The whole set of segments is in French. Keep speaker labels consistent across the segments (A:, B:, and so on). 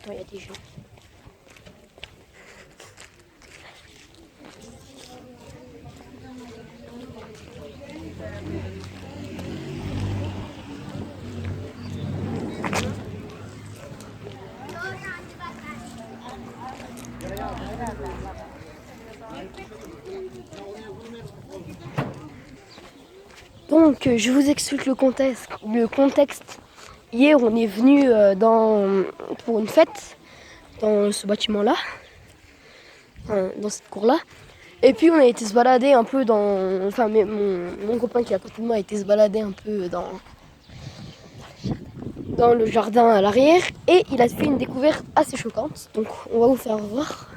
A: Attends, il y a des gens. Donc, je vous explique le contexte. Hier, on est venu pour une fête dans ce bâtiment-là, dans cette cour-là. Et puis, on a été se balader un peu mon copain qui est à côté de moi a été se balader un peu dans le jardin à l'arrière. Et il a fait une découverte assez choquante. Donc, on va vous faire voir.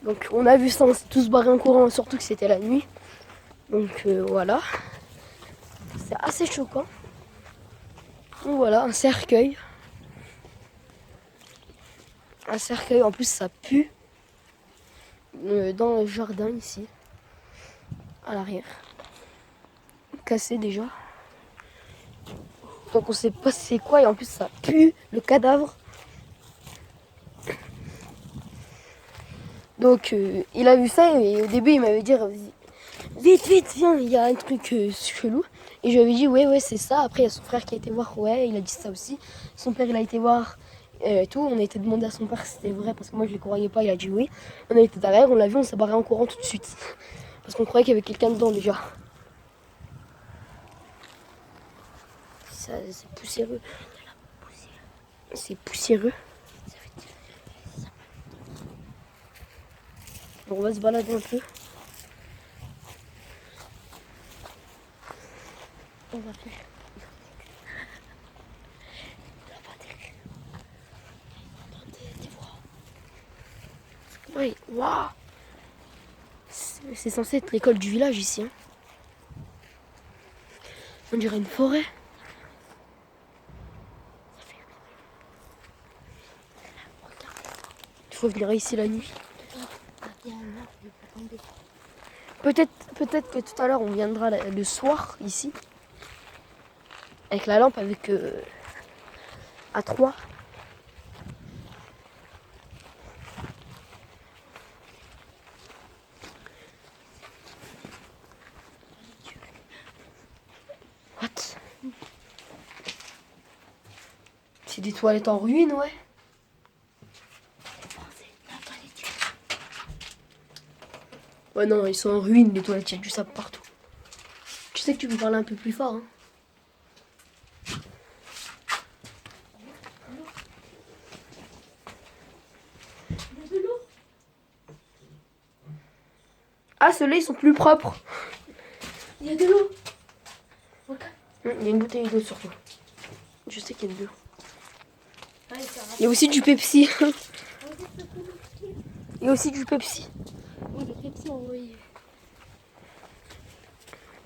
A: Donc, on a vu ça, on s'est tous barrés en courant, surtout que c'était la nuit. Donc, voilà. C'est assez choquant. Donc voilà, un cercueil. Un cercueil, en plus ça pue. Dans le jardin ici. À l'arrière. Cassé déjà. Donc on sait pas c'est quoi et en plus ça pue le cadavre. Donc il a vu ça et au début il m'avait dit vite viens, il y a un truc chelou. Et je lui avais dit ouais c'est ça. Après il y a son frère qui a été voir, ouais il a dit ça aussi. Son père il a été voir et tout. On a été demandé à son père si c'était vrai parce que moi je ne le croyais pas, il a dit oui. On a été derrière, on l'a vu, on s'est barré en courant tout de suite. Parce qu'on croyait qu'il y avait quelqu'un dedans déjà. C'est poussiéreux. C'est poussiéreux. Bon, on va se balader un peu. On va faire. Oui, waouh! C'est censé être l'école du village ici. Hein. On dirait une forêt. Il faut venir ici la nuit. Peut-être que tout à l'heure on viendra le soir ici. Avec la lampe avec à 3. What? C'est des toilettes en ruine, ouais. Ouais non, ils sont en ruine les toilettes, il y a du sable partout. Tu sais que tu peux parler un peu plus fort, hein. Ah, ceux-là, ils sont plus propres. Il y a de l'eau. Il y a une bouteille d'eau surtout. Je sais qu'il y a de l'eau. Il y a aussi du Pepsi. Il y a aussi du Pepsi. Oui, le Pepsi envoyé.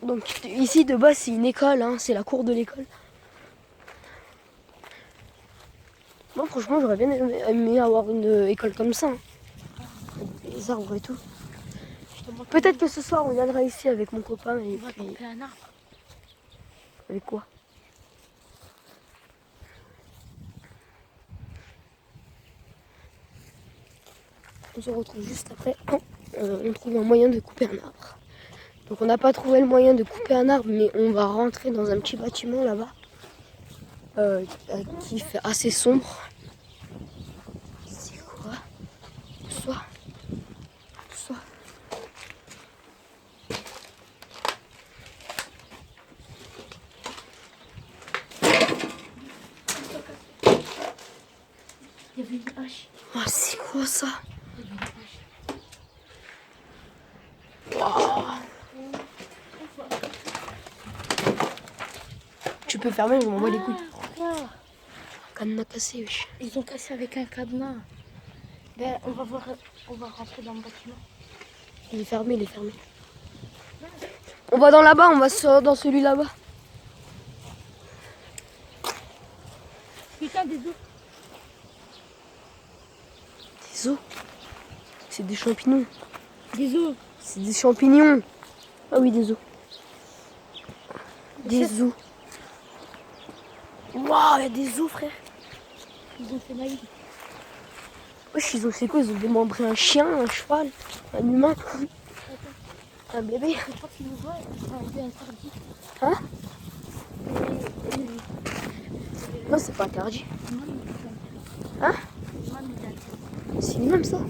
A: Donc ici de base c'est une école, hein, c'est la cour de l'école. Moi franchement j'aurais bien aimé avoir une école comme ça. Hein. Avec des arbres et tout. Peut-être que ce soir on viendra ici avec mon copain et
B: on va couper un arbre.
A: Avec quoi? On se retrouve juste après. On trouve un moyen de couper un arbre. Donc on n'a pas trouvé le moyen de couper un arbre, mais on va rentrer dans un petit bâtiment là-bas. Qui fait assez sombre. C'est quoi? Soit.
B: Il y avait une hache.
A: Ah, c'est quoi ça? Wow. Tu peux fermer, je m'en bats les couilles.
B: Regarde.
A: Cadenas cassé, wesh.
B: Ils ont cassé avec un cadenas. Ben, on va rentrer dans le bâtiment.
A: Il est fermé. On va dans là-bas, on va dans celui là-bas.
B: Putain, des os.
A: Des os? C'est des champignons.
B: Des os.
A: C'est des champignons. Ah oui, des os. Des os. Waouh, il y a des os, frère.
B: Ils ont fait la vie.
A: Wesh, ils ont fait quoi? Ils ont démembré un chien, un cheval, un humain, un bébé.
B: Je crois qu'ils nous voient, c'est un peu interdit.
A: Hein?
B: Et
A: Non, c'est pas interdit.
B: l'imam, il est interdit.
A: Hein?
B: L'imam, il est interdit.
A: C'est l'imam ça?
B: Non,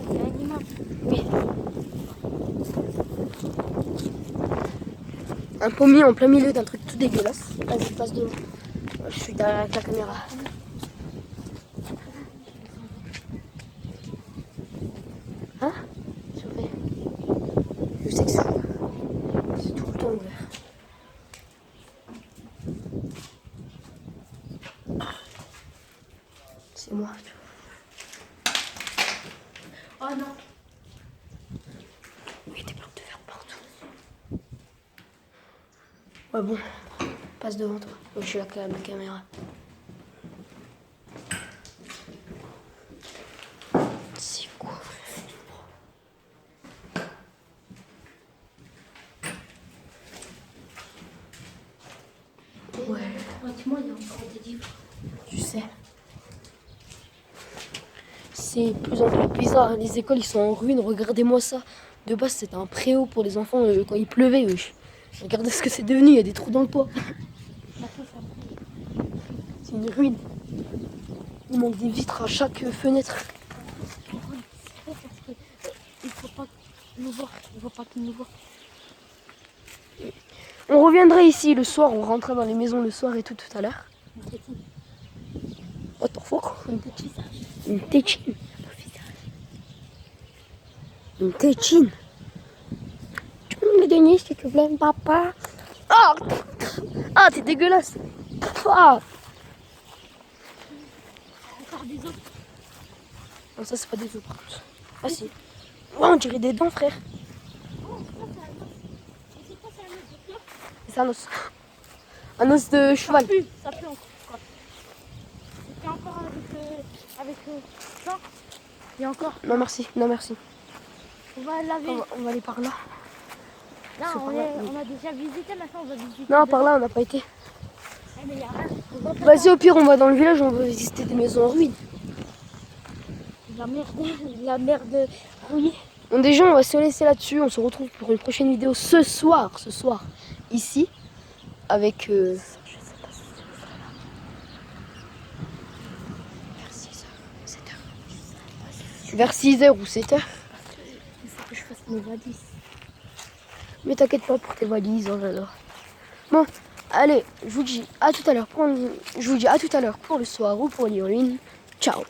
B: il y a un imam.
A: Oui. Un pommier en plein milieu d'un truc tout dégueulasse. Vas-y, passe devant. Je suis derrière avec la caméra. Hein? Surveille. Je sais que c'est tout le temps ouvert. C'est moi.
B: Oh non.
A: Il y a des blocs de verre partout. Ouais bon, passe devant toi. Moi, je suis là avec la caméra. C'est quoi frère? Ouais,
B: Pratiquement, il y a encore des livres.
A: tu sais. C'est de plus en plus bizarre. Les écoles, ils sont en ruine. Regardez-moi ça. De base, c'était un préau pour les enfants quand il pleuvait. Wesh. Regardez ce que c'est devenu. Il y a des trous dans le toit. C'est une ruine. Il manque des vitres à chaque fenêtre.
B: Il faut pas nous voir. Il faut pas qu'ils nous voient.
A: On reviendrait ici le soir. On rentrait dans les maisons le soir et tout à l'heure. What the fuck? Une tétine. Une tétine. Tu peux me le donner s'il te plaît, papa? Ah, ah, t'es dégueulasse. Ah.
B: Encore des autres.
A: Non, ça c'est pas des os par contre. Ah si. Ouais, on dirait des dents, frère.
B: Oh, ça c'est un os. Et c'est quoi, c'est un os de clope?
A: C'est un os. Un os de cheval.
B: Ça pue encore. Quoi. C'était encore avec ça. Et encore.
A: Non merci, non merci.
B: On va laver.
A: On va aller par là.
B: Là,
A: c'est par là, oui.
B: on a déjà visité, maintenant on va visiter.
A: Non, par là on n'a pas été.
B: Mais il y a rien. On va pas
A: Vas-y, au pire, on va dans le village, on va visiter des maisons en ruine.
B: la merde rouillée.
A: Bon, déjà, on va se laisser là-dessus. On se retrouve pour une prochaine vidéo ce soir, ici, avec. Je sais pas si vers 6h ou 7h.
B: Il faut que je fasse mes valises.
A: Mais t'inquiète pas pour tes valises, oh là là. Bon, allez, je vous dis à tout à l'heure pour le soir ou pour les ruines. Ciao.